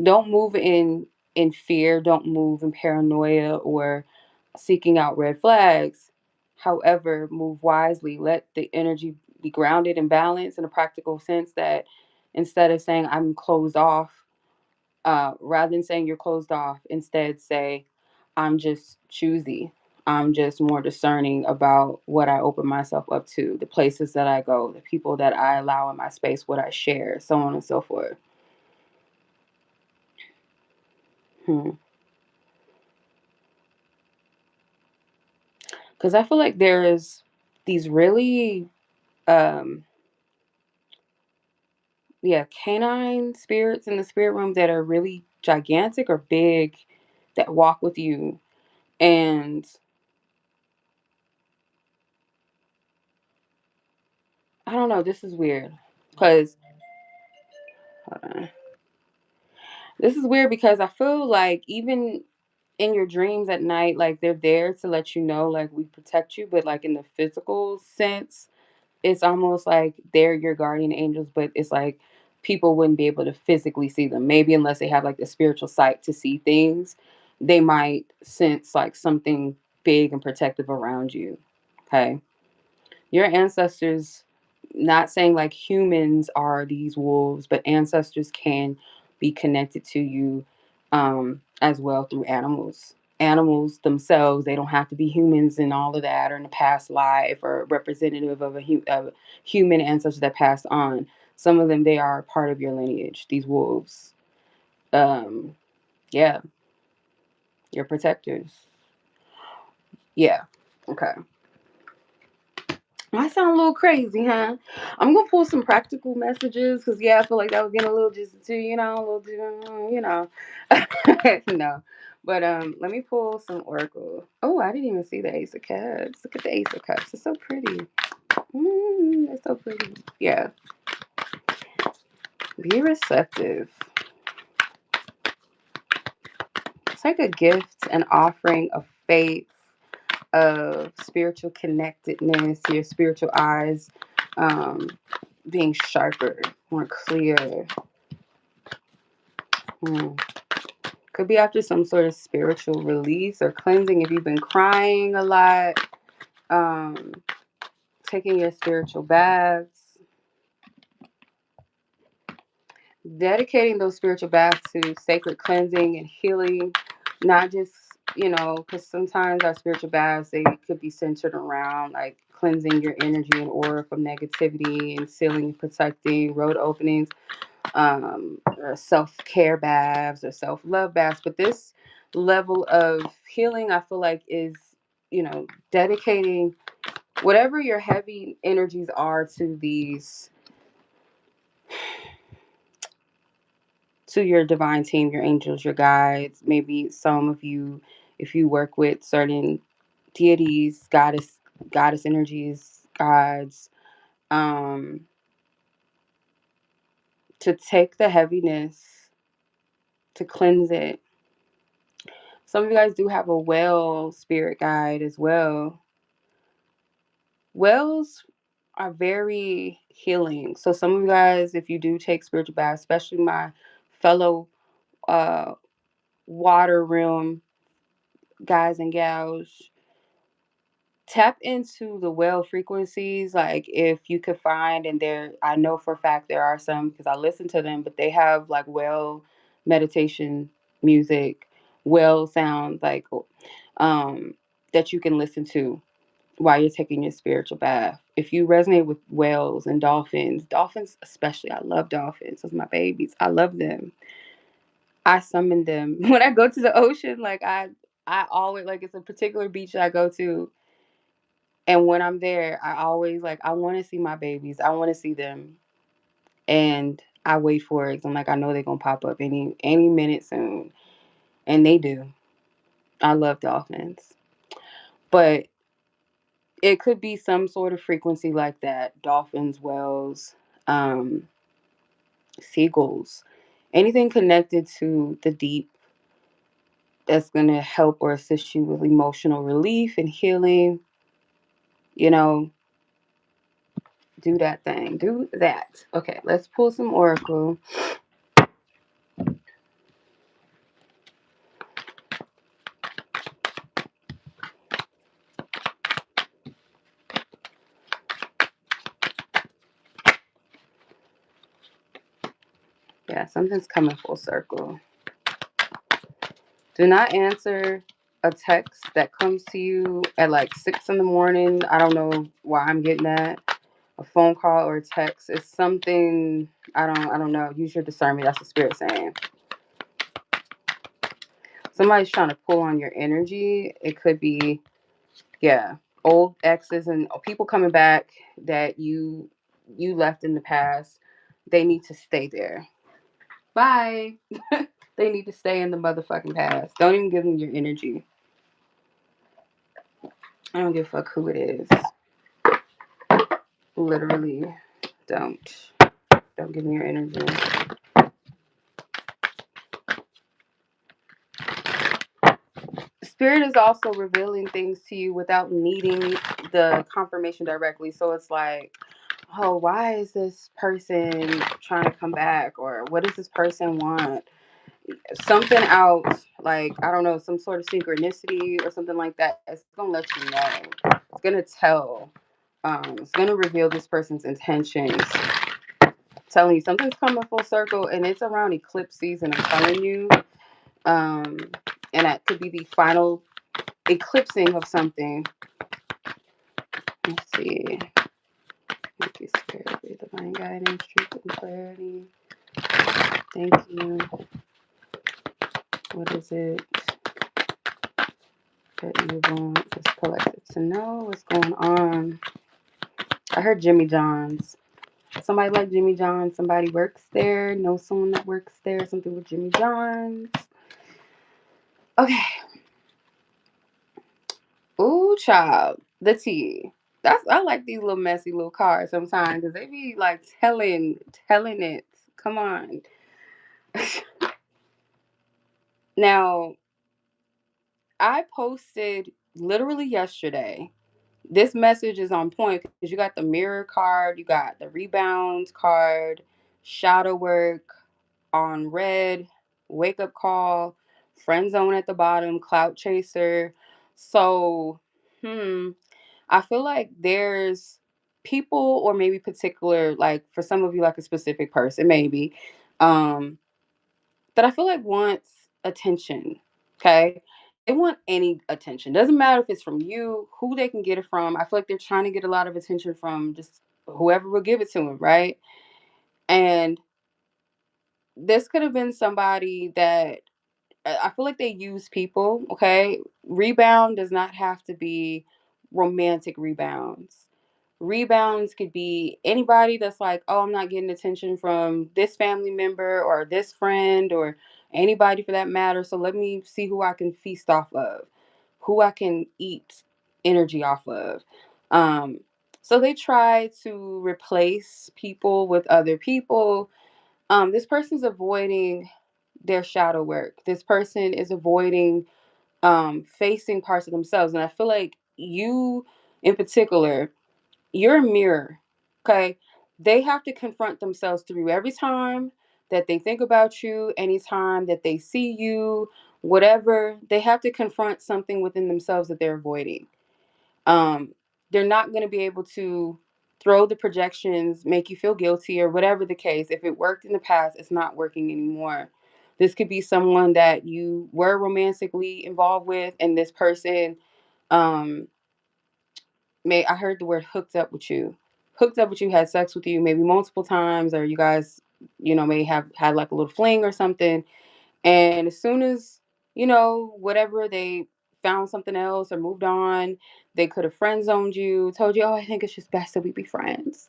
don't move in fear, don't move in paranoia or seeking out red flags. However, move wisely. Let the energy be grounded and balanced in a practical sense, that instead of saying I'm closed off, rather than saying you're closed off, instead say I'm just choosy. I'm just more discerning about what I open myself up to, the places that I go, the people that I allow in my space, what I share, so on and so forth. Hmm. Because I feel like there's these really, um, yeah, canine spirits in the spirit room that are really gigantic or big, that walk with you. And I don't know, this is weird. Because, this is weird because I feel like even in your dreams at night, like they're there to let you know, like we protect you, but like in the physical sense, it's almost like they're your guardian angels, but it's like people wouldn't be able to physically see them. Maybe unless they have like the spiritual sight to see things, they might sense like something big and protective around you. Okay. Your ancestors, not saying like humans are these wolves, but ancestors can be connected to you, as well through animals. Animals themselves, they don't have to be humans and all of that, or in a past life, or representative of a human ancestor that passed on. Some of them, they are part of your lineage. These wolves, um, yeah, your protectors. Yeah, okay. I sound a little crazy, huh? I'm gonna pull some practical messages because yeah, I feel like that was getting a little just too, a little too, no. But let me pull some oracle. Oh, I didn't even see the Ace of Cups. Look at the Ace of Cups. It's so pretty. It's so pretty. Yeah. Be receptive. It's like a gift, an offering of faith, of spiritual connectedness, your spiritual eyes, um, being sharper, more clear. Hmm. Could be after some sort of spiritual release or cleansing if you've been crying a lot, um, taking your spiritual baths, dedicating those spiritual baths to sacred cleansing and healing, not just, because sometimes our spiritual baths, they could be centered around like cleansing your energy and aura from negativity and sealing, protecting road openings, or self-care baths or self-love baths. But this level of healing, I feel like, is, dedicating whatever your heavy energies are to these, to your divine team, your angels, your guides. Maybe some of you, if you work with certain deities, goddess energies, gods, um, to take the heaviness, to cleanse it. Some of you guys do have a well spirit guide as well. Wells are very healing. So some of you guys, if you do take spiritual baths, especially my fellow uh, water realm guys and gals, tap into the well frequencies. Like if you could find, and there, I know for a fact there are some because I listen to them, but they have like well meditation music, well sounds, like, um, that you can listen to while you're taking your spiritual bath. If you resonate with whales and dolphins, dolphins especially, I love dolphins. Those are my babies. I love them. I summon them when I go to the ocean. Like I always, like, it's a particular beach that I go to, and when I'm there, I always like, I want to see my babies. I want to see them, and I wait for it. 'Cause I'm like, I know they're gonna pop up any minute soon, and they do. I love dolphins, but It could be some sort of frequency like that: dolphins, whales, um, seagulls, anything connected to the deep that's going to help or assist you with emotional relief and healing. You know, do that thing. Do that. Okay, let's pull some oracle. Yeah, something's coming full circle. Do not answer a text that comes to you at like 6 in the morning. I don't know why I'm getting that. A phone call or a text is something I don't know. Use your discernment. That's the spirit saying. Somebody's trying to pull on your energy. It could be, yeah, old exes and people coming back that you left in the past. They need to stay there. Bye. They need to stay in the motherfucking past. Don't even give them your energy. I don't give a fuck who it is. Literally, don't. Don't give me your energy. Spirit is also revealing things to you without needing the confirmation directly. So it's like, oh, why is this person trying to come back? Or what does this person want? Something out, like, I don't know, some sort of synchronicity or something like that. It's going to let you know. It's going to tell. It's going to reveal this person's intentions. Telling you something's coming full circle, and it's around eclipse season. I'm telling you. And that could be the final eclipsing of something. Let's see. Thank you, Spirit, for divine guidance, truth, and clarity. Thank you. What is it that you want this collective to know? What's going on? I heard Jimmy John's. Somebody like Jimmy John's. Somebody works there. Know someone that works there. Something with Jimmy John's. Okay. Ooh, child. The tea. I like these little messy little cards sometimes because they be like telling it. Come on. Now, I posted literally yesterday. This message is on point because you got the mirror card, you got the rebound card, shadow work on red, wake up call, friend zone at the bottom, clout chaser. So, I feel like there's people, or maybe particular, like for some of you, like a specific person, maybe, um, that I feel like wants attention. Okay. They want any attention. Doesn't matter if it's from you, who they can get it from. I feel like they're trying to get a lot of attention from just whoever will give it to them, right? And this could have been somebody that I feel like they use people, okay? Rebound does not have to be romantic rebounds. Rebounds could be anybody that's like, oh, I'm not getting attention from this family member or this friend or anybody for that matter. So let me see who I can feast off of, who I can eat energy off of. Um, so they try to replace people with other people. This person's avoiding their shadow work. This person is avoiding facing parts of themselves. And I feel like you in particular, you're a mirror. Okay. They have to confront themselves through every time that they think about you, anytime that they see you, whatever, they have to confront something within themselves that they're avoiding. um, they're not going to be able to throw the projections, make you feel guilty, or whatever the case. If it worked in the past, it's not working anymore. This could be someone that you were romantically involved with, and this person, um, may I heard the word hooked up with you, had sex with you, maybe multiple times, or you guys, may have had like a little fling or something. And as soon as, whatever, they found something else or moved on, they could have friend zoned you, told you, oh, I think it's just best that we be friends.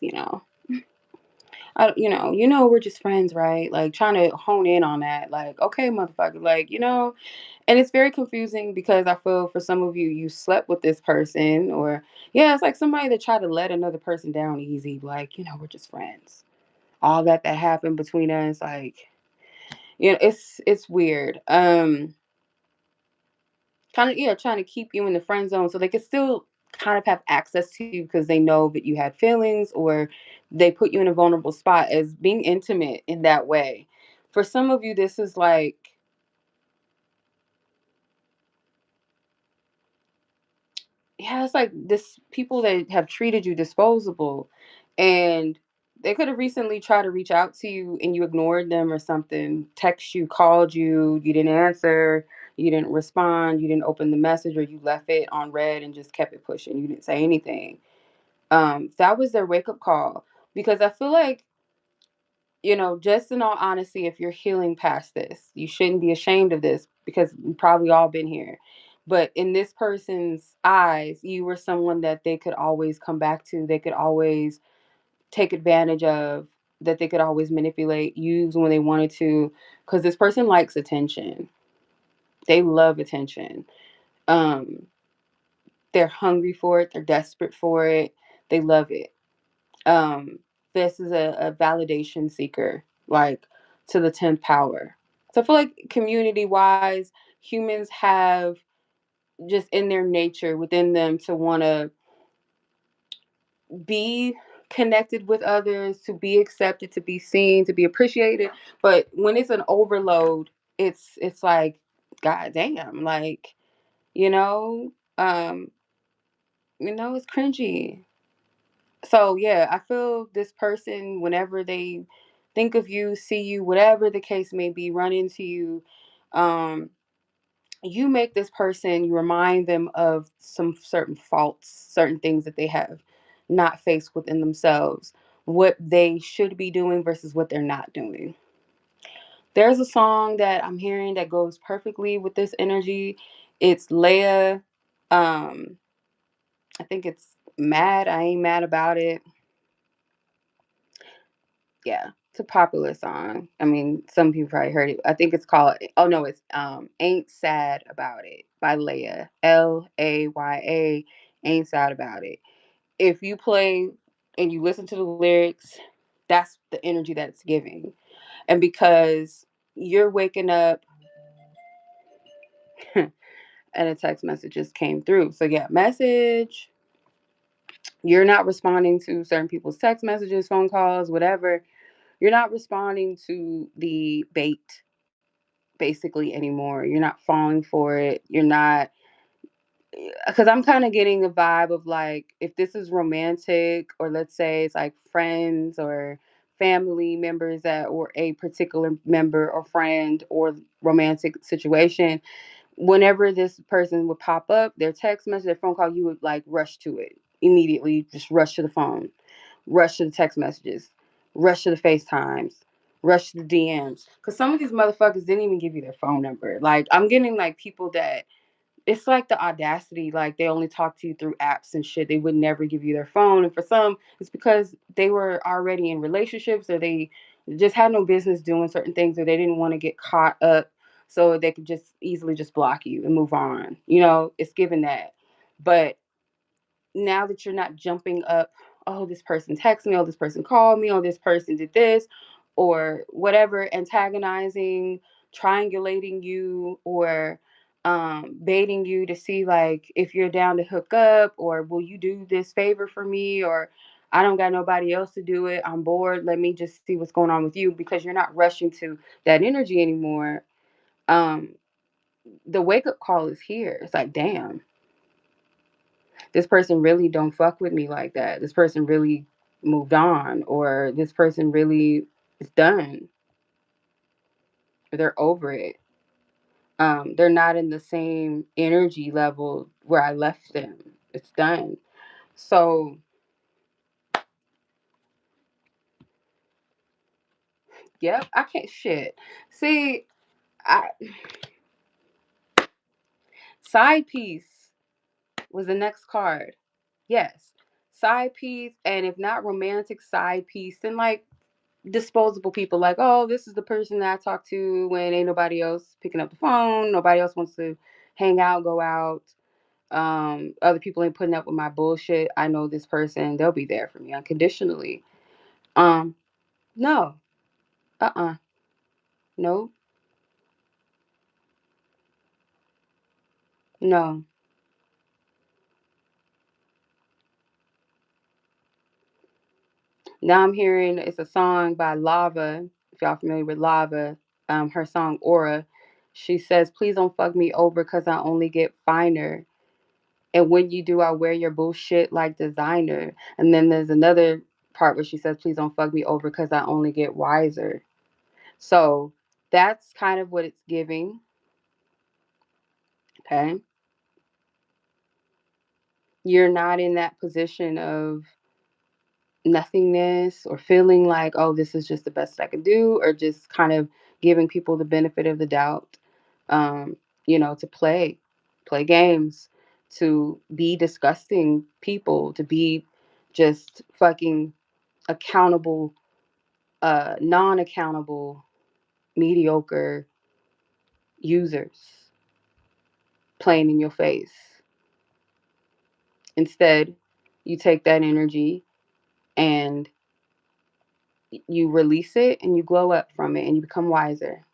we're just friends, right? Like trying to hone in on that. Like, okay, motherfucker, like, and it's very confusing because I feel for some of you, you slept with this person, or yeah, it's like somebody that tried to let another person down easy. Like, we're just friends. All that happened between us, like, it's weird. Kind of, yeah, trying to keep you in the friend zone so they can still kind of have access to you because they know that you had feelings, or they put you in a vulnerable spot as being intimate in that way. For some of you, this is like, yeah, it's like this people that have treated you disposable, and they could have recently tried to reach out to you and you ignored them or something. Text you, called you, you didn't answer, you didn't respond, you didn't open the message, or you left it on red and just kept it pushing. You didn't say anything. That was their wake up call, because I feel like, just in all honesty, if you're healing past this, you shouldn't be ashamed of this because we've probably all been here. But in this person's eyes, you were someone that they could always come back to, they could always take advantage of, that they could always manipulate, use when they wanted to, because this person likes attention. They love attention. Um, they're hungry for it, they're desperate for it, they love it. um this is a validation seeker, like, to the 10th power. So I feel like community wise, humans have just in their nature within them to want to be connected with others, to be accepted, to be seen, to be appreciated. But when it's an overload, it's like, god damn, like, you know um it's cringy. So yeah, I feel this person, whenever they think of you, see you, whatever the case may be, run into you, um, you make this person, you remind them of some certain faults, certain things that they have not faced within themselves, what they should be doing versus what they're not doing. There's a song that I'm hearing that goes perfectly with this energy. It's Leia. Um, I think it's Mad. I Ain't Mad About It. Yeah, it's a popular song. I mean, some people probably heard it. I think it's called, oh no, it's Ain't Sad About It by Leia. Laya. Ain't Sad About It. If you play and you listen to the lyrics, that's the energy that it's giving. And because you're waking up and a text message just came through. So yeah, message, you're not responding to certain people's text messages, phone calls, whatever. You're not responding to the bait basically anymore. You're not falling for it. You're not, because I'm kind of getting a vibe of like, if this is romantic, or let's say it's like friends or family members that, or a particular member or friend or romantic situation, whenever this person would pop up, their text message, their phone call, you would like rush to it immediately, just rush to the phone, rush to the text messages, rush to the FaceTimes, rush to the DMs. Because some of these motherfuckers didn't even give you their phone number. Like, I'm getting like people that, it's like the audacity, like they only talk to you through apps and shit. They would never give you their phone. And for some, it's because they were already in relationships, or they just had no business doing certain things, or they didn't want to get caught up, so they could just easily just block you and move on. It's given that. But now that you're not jumping up, oh, this person texted me, oh, this person called me, oh, this person did this, or whatever, antagonizing, triangulating you, or baiting you to see like if you're down to hook up, or will you do this favor for me, or I don't got nobody else to do it, I'm bored, let me just see what's going on with you, because you're not rushing to that energy anymore. um the wake up call is here. It's like, damn, this person really don't fuck with me like that. This person really moved on, or this person really is done, or they're over it. They're not in the same energy level where I left them. It's done. So, yep, I can't shit. See, I side piece was the next card. Yes. Side piece, and if not romantic side piece, then like disposable people, like, oh, this is the person that I talk to when ain't nobody else picking up the phone, nobody else wants to hang out, go out. Other people ain't putting up with my bullshit. I know this person, they'll be there for me unconditionally. Um, no. Uh-uh. No. No. Now I'm hearing it's a song by Lava. If y'all familiar with Lava, her song Aura. She says, "Please don't fuck me over, cause I only get finer. And when you do, I'll wear your bullshit like designer." And then there's another part where she says, "Please don't fuck me over, cause I only get wiser." So that's kind of what it's giving. Okay, you're not in that position of nothingness or feeling like, oh, this is just the best I can do, or just kind of giving people the benefit of the doubt, um, to play games, to be disgusting people, to be just fucking accountable, non-accountable, mediocre users playing in your face. Instead, you take that energy and you release it and you glow up from it and you become wiser.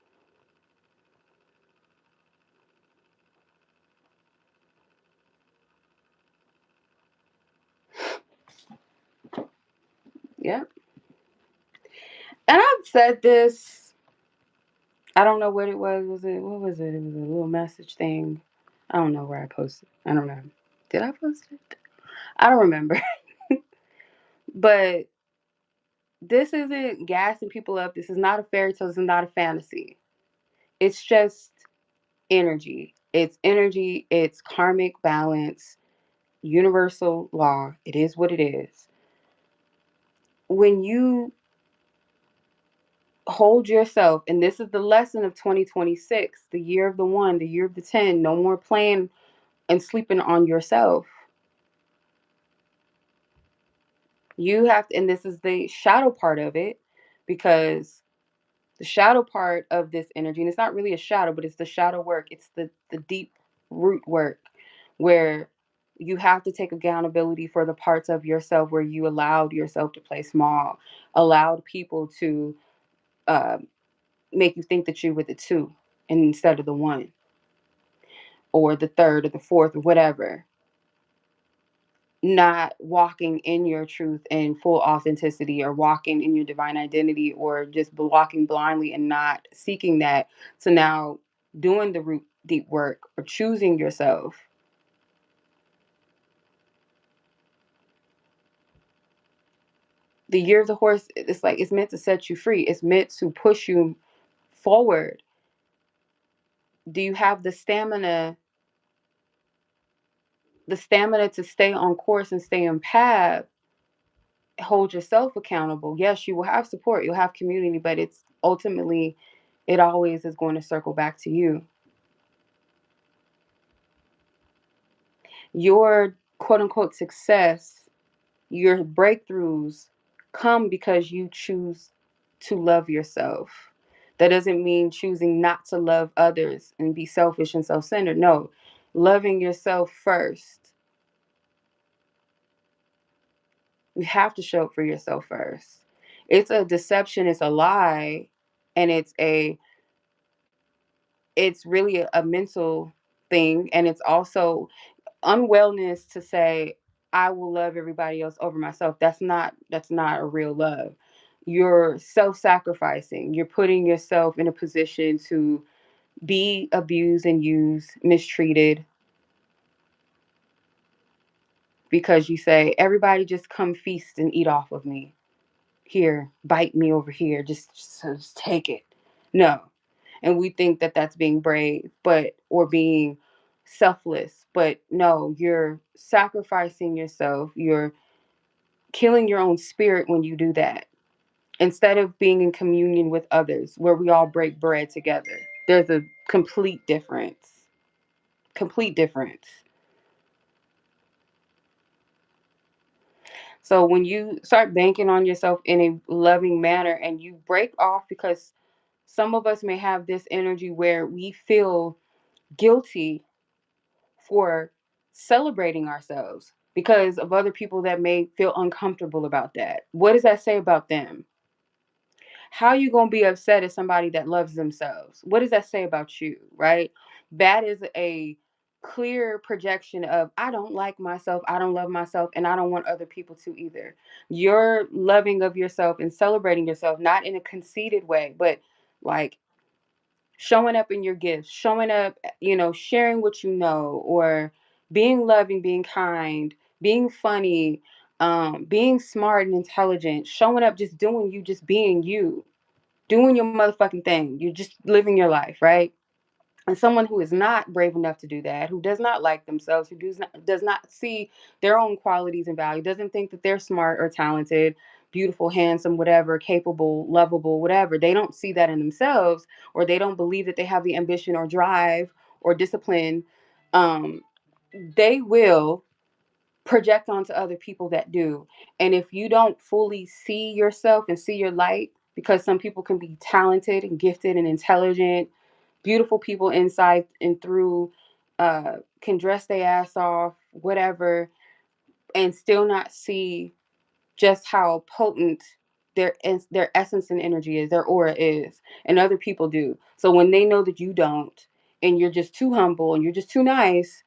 Yep. And I've said this. I don't know what it was. Was it what was it? It was a little message thing. I don't know where I posted. I don't know. Did I post it? I don't remember. But this isn't gassing people up. This is not a fairy tale. This is not a fantasy. It's just energy. It's energy. It's karmic balance, universal law. It is what it is. When you hold yourself, and this is the lesson of 2026, the year of the one, the year of the 10, no more playing and sleeping on yourself. You have to, and this is the shadow part of it, because the shadow part of this energy, and it's not really a shadow, but it's the shadow work, it's the deep root work, where you have to take accountability for the parts of yourself where you allowed yourself to play small, allowed people to uh, make you think that you were the two instead of the one, or the third, or the fourth, or whatever. Not walking in your truth and full authenticity, or walking in your divine identity, or just walking blindly and not seeking that. So now doing the root deep work or choosing yourself. The year of the horse, it's like it's meant to set you free. It's meant to push you forward. Do you have the stamina to stay on course and stay on path? Hold yourself accountable. Yes, you will have support, you'll have community, but it's ultimately, it always is going to circle back to you. Your quote unquote success, your breakthroughs come because you choose to love yourself. That doesn't mean choosing not to love others and be selfish and self centered. No, loving yourself first. You have to show up for yourself first. It's a deception, it's a lie, and it's really a mental thing, and it's also unwellness to say I will love everybody else over myself. That's not a real love. You're self-sacrificing. You're putting yourself in a position to be abused and used, mistreated, because you say everybody just come feast and eat off of me. Here, bite me over here. Just take it. No. And we think that that's being brave, or being selfless, but no, you're sacrificing yourself. You're killing your own spirit when you do that. Instead of being in communion with others, where we all break bread together. There's a complete difference. Complete difference. So when you start banking on yourself in a loving manner and you break off, because some of us may have this energy where we feel guilty for celebrating ourselves because of other people that may feel uncomfortable about that. What does that say about them? How you going to be upset at somebody that loves themselves? What does that say about you, right? That is a clear projection of I don't like myself, I don't love myself, and I don't want other people to either. You're loving of yourself and celebrating yourself, not in a conceited way, but like showing up in your gifts, showing up, sharing what you know, or being loving, being kind, being funny, being smart and intelligent, showing up, just doing you, just being you, doing your motherfucking thing. You're just living your life, right? And someone who is not brave enough to do that, who does not like themselves, who does not see their own qualities and value, doesn't think that they're smart or talented, beautiful, handsome, whatever, capable, lovable, whatever. They don't see that in themselves, or they don't believe that they have the ambition or drive or discipline. Um, they will project onto other people that do. And if you don't fully see yourself and see your light, because some people can be talented and gifted and intelligent, beautiful people inside and through, can dress their ass off, whatever, and still not see just how potent their essence and energy is, their aura is, and other people do. So when they know that you don't, and you're just too humble and you're just too nice,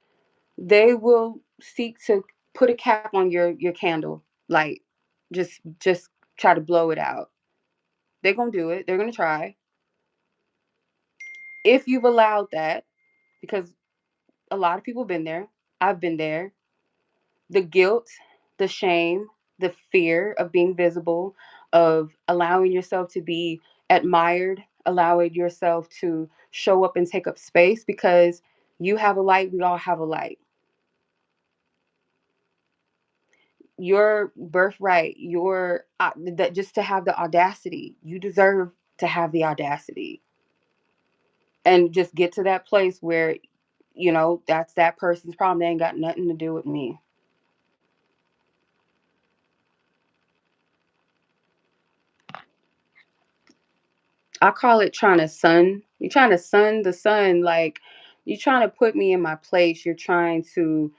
they will seek to put a cap on your candle light. Just try to blow it out. They're gonna do it. They're gonna try. If you've allowed that, because a lot of people have been there. I've been there. The guilt, the shame, the fear of being visible, of allowing yourself to be admired, allowing yourself to show up and take up space, because you have a light, we all have a light. Your birthright, your that just to have the audacity, you deserve to have the audacity, and just get to that place where that's that person's problem. They ain't got nothing to do with me. I call it trying to sun. You're trying to sun the sun. Like, you're trying to put me in my place. You're trying to.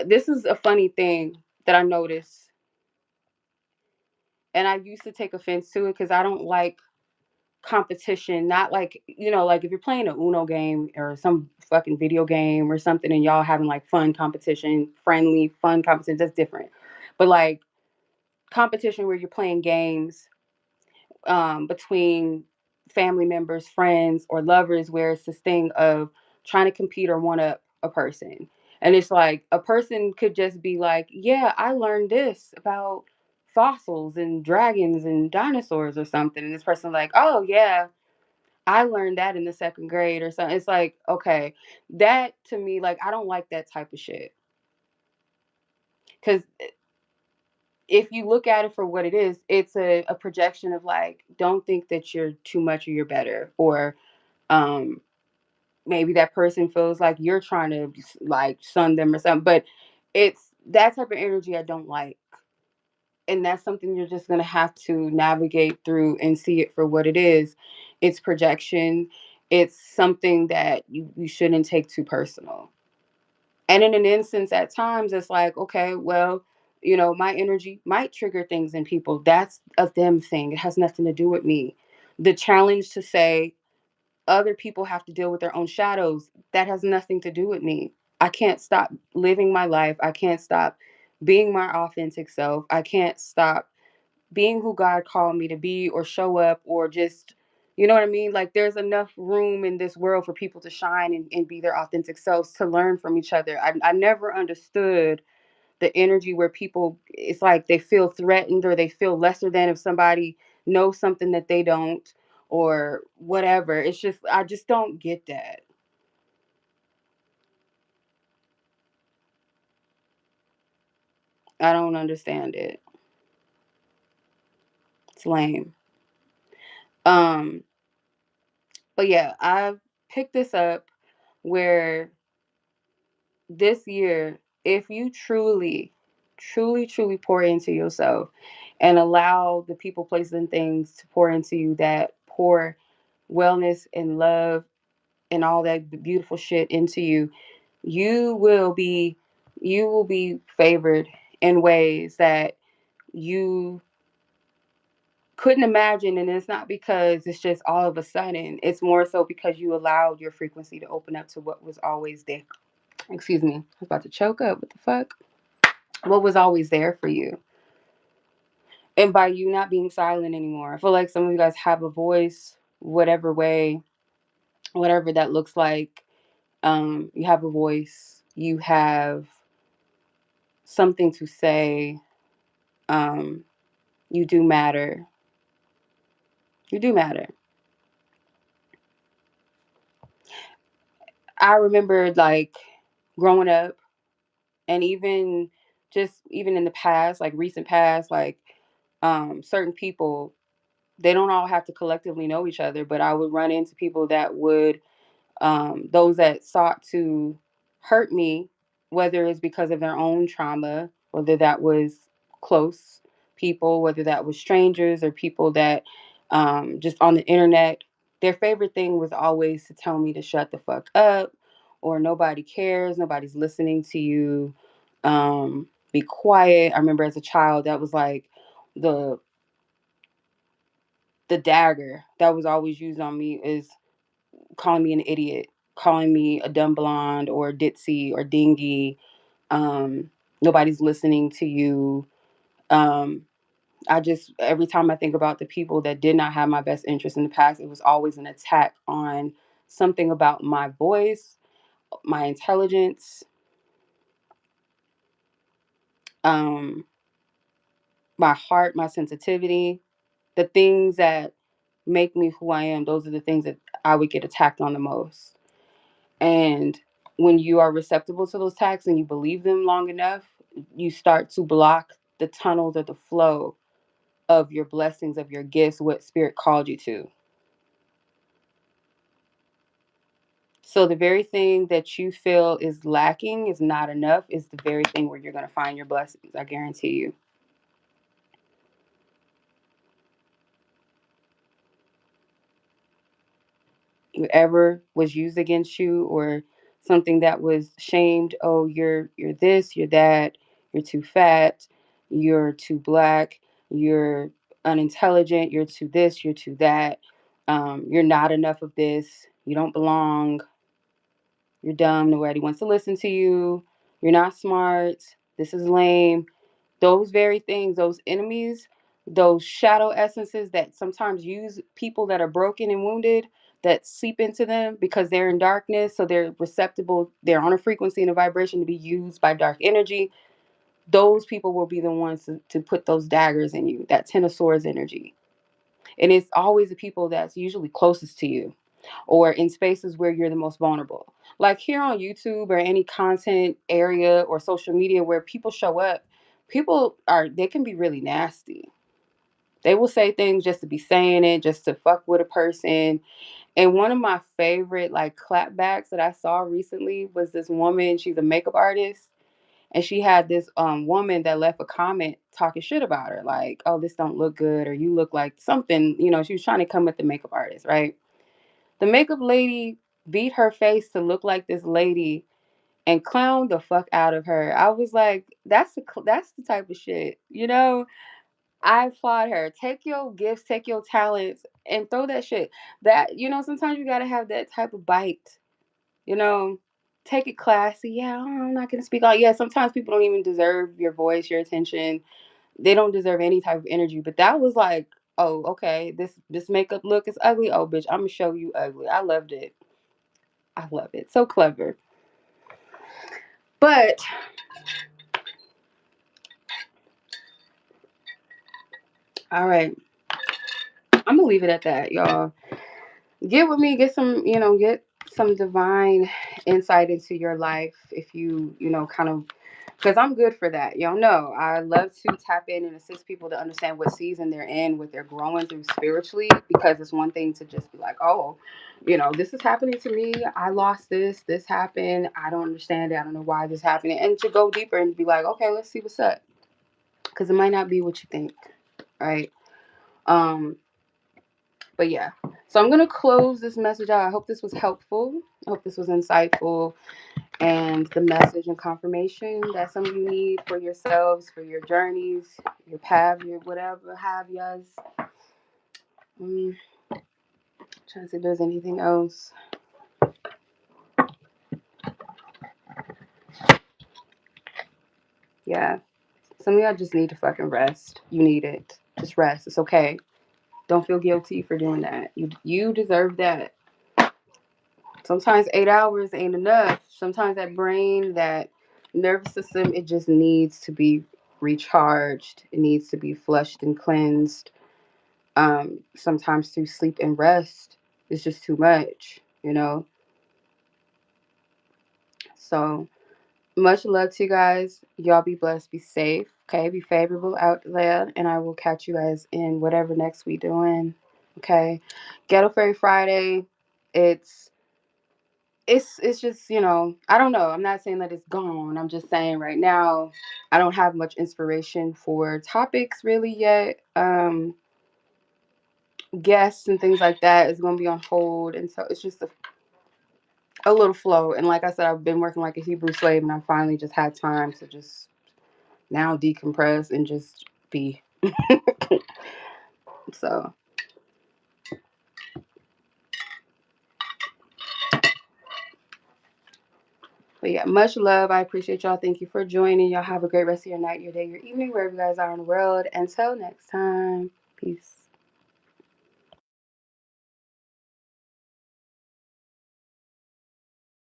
This is a funny thing that I noticed, and I used to take offense to it because I don't like competition. Not like, like if you're playing a Uno game or some fucking video game or something, and y'all having like fun competition, friendly, fun competition. That's different. But like competition where you're playing games, between family members, friends, or lovers, where it's this thing of trying to compete or one up a person. And it's like a person could just be like, yeah, I learned this about fossils and dragons and dinosaurs or something. And this person like, oh yeah, I learned that in the second grade or something. It's like, okay, that to me, like, I don't like that type of shit. Because if you look at it for what it is, it's a projection of like, don't think that you're too much or you're better, or um maybe that person feels like you're trying to like sun them or something. But it's that type of energy I don't like, and that's something you're just going to have to navigate through and see it for what it is. It's projection. It's something that you shouldn't take too personal. And in an instance, at times, it's like, okay, well, my energy might trigger things in people. That's a them thing. It has nothing to do with me. The challenge to say other people have to deal with their own shadows, that has nothing to do with me. I can't stop living my life. I can't stop being my authentic self. I can't stop being who God called me to be, or show up, or just, you know what I mean? Like, there's enough room in this world for people to shine and be their authentic selves, to learn from each other. I never understood the energy where people, it's like they feel threatened or they feel lesser than if somebody knows something that they don't, or whatever. It's just, I just don't get that. I don't understand it. It's lame. Um, but yeah, I picked this up where this year, if you truly truly, truly pour into yourself and allow the people, places, and things to pour into you that pour wellness and love and all that beautiful shit into you, you will be favored in ways that you couldn't imagine. And it's not because it's just all of a sudden, it's more so because you allowed your frequency to open up to what was always there. Excuse me, I was about to choke up. What the fuck? What was always there for you. And by you not being silent anymore, I feel like some of you guys have a voice, whatever way, whatever that looks like. You have a voice, you have something to say. um, you do matter. You do matter. I remember like growing up, and even just even in the past, like recent past, like certain people, they don't all have to collectively know each other, but I would run into people that would, those that sought to hurt me, whether it's because of their own trauma, whether that was close people, whether that was strangers or people that, just on the internet, their favorite thing was always to tell me to shut the fuck up, or nobody cares, nobody's listening to you, be quiet. I remember as a child, that was like the the dagger that was always used on me, is calling me an idiot, calling me a dumb blonde or ditzy or dingy. Um, Nobody's listening to you. Um, I just, every time I think about the people that did not have my best interest in the past, it was always an attack on something about my voice, my intelligence, um, my heart, my sensitivity, the things that make me who I am. Those are the things that I would get attacked on the most. And when you are receptible to those attacks and you believe them long enough, you start to block the tunnels or the flow of your blessings, of your gifts, what spirit called you to. So the very thing that you feel is lacking, is not enough, is the very thing where you're going to find your blessings. I guarantee you. Whatever was used against you, or something that was shamed, oh, you're this, you're that, you're too fat, you're too black, you're unintelligent, you're too this, you're too that, you're not enough of this, you don't belong, you're dumb, nobody wants to listen to you, you're not smart, this is lame. Those very things, those enemies, those shadow essences that sometimes use people that are broken and wounded, that seep into them because they're in darkness, so they're receptible, they're on a frequency and a vibration to be used by dark energy. Those people will be the ones to put those daggers in you, that Ten of Swords energy. And it's always the people that's usually closest to you, or in spaces where you're the most vulnerable. Like here on YouTube or any content area or social media where people show up, they can be really nasty. They will say things just to be saying it, just to fuck with a person. And one of my favorite like clapbacks that I saw recently was this woman, she's a makeup artist, and she had this woman that left a comment talking shit about her, like, oh, this don't look good, or you look like something, she was trying to come at the makeup artist, right? The makeup lady beat her face to look like this lady and clowned the fuck out of her. I was like, that's the type of shit, I applaud her. Take your gifts, take your talents, and throw that shit. That, sometimes you gotta have that type of bite. You know, take it classy. Yeah, I'm not gonna speak all. Yeah, sometimes people don't even deserve your voice, your attention. They don't deserve any type of energy. But that was like, oh, okay, this makeup look is ugly. Oh, bitch, I'm gonna show you ugly. I loved it. I love it. So clever. But all right, I'm gonna leave it at that, y'all. Get with me. Get some divine insight into your life. If you kind of Because I'm good for that. Y'all know I love to tap in and assist people to understand what season they're in, what they're growing through spiritually. Because it's one thing to just be like, oh, this is happening to me. I lost this. This happened. I don't understand it. I don't know why this happened. And to go deeper and be like, okay, let's see what's up. Because it might not be what you think. Right. Um, but yeah. So I'm gonna close this message out. I hope this was helpful. I hope this was insightful. And the message and confirmation that some of you need for yourselves, for your journeys, your path, your whatever have yas. Trying to see if there's anything else. Yeah. Some of y'all just need to fucking rest. You need it. Just rest. It's okay. Don't feel guilty for doing that. You deserve that. Sometimes 8 hours ain't enough. Sometimes that brain, that nervous system, it just needs to be recharged. It needs to be flushed and cleansed. Sometimes through sleep and rest, it's just too much. So much love to you guys. Y'all be blessed, be safe, okay? Be favorable out there, and I will catch you guys in whatever next we doing, okay? Ghetto Fairy Friday. It's it's just I don't know. I'm not saying that it's gone. I'm just saying right now I don't have much inspiration for topics really yet. Guests and things like that is going to be on hold, and so it's just a little flow. And like I said, I've been working like a Hebrew slave, and I finally just had time to just now decompress and just be. So, but yeah, much love. I appreciate y'all. Thank you for joining. Y'all have a great rest of your night, your day, your evening, wherever you guys are in the world. Until next time, peace.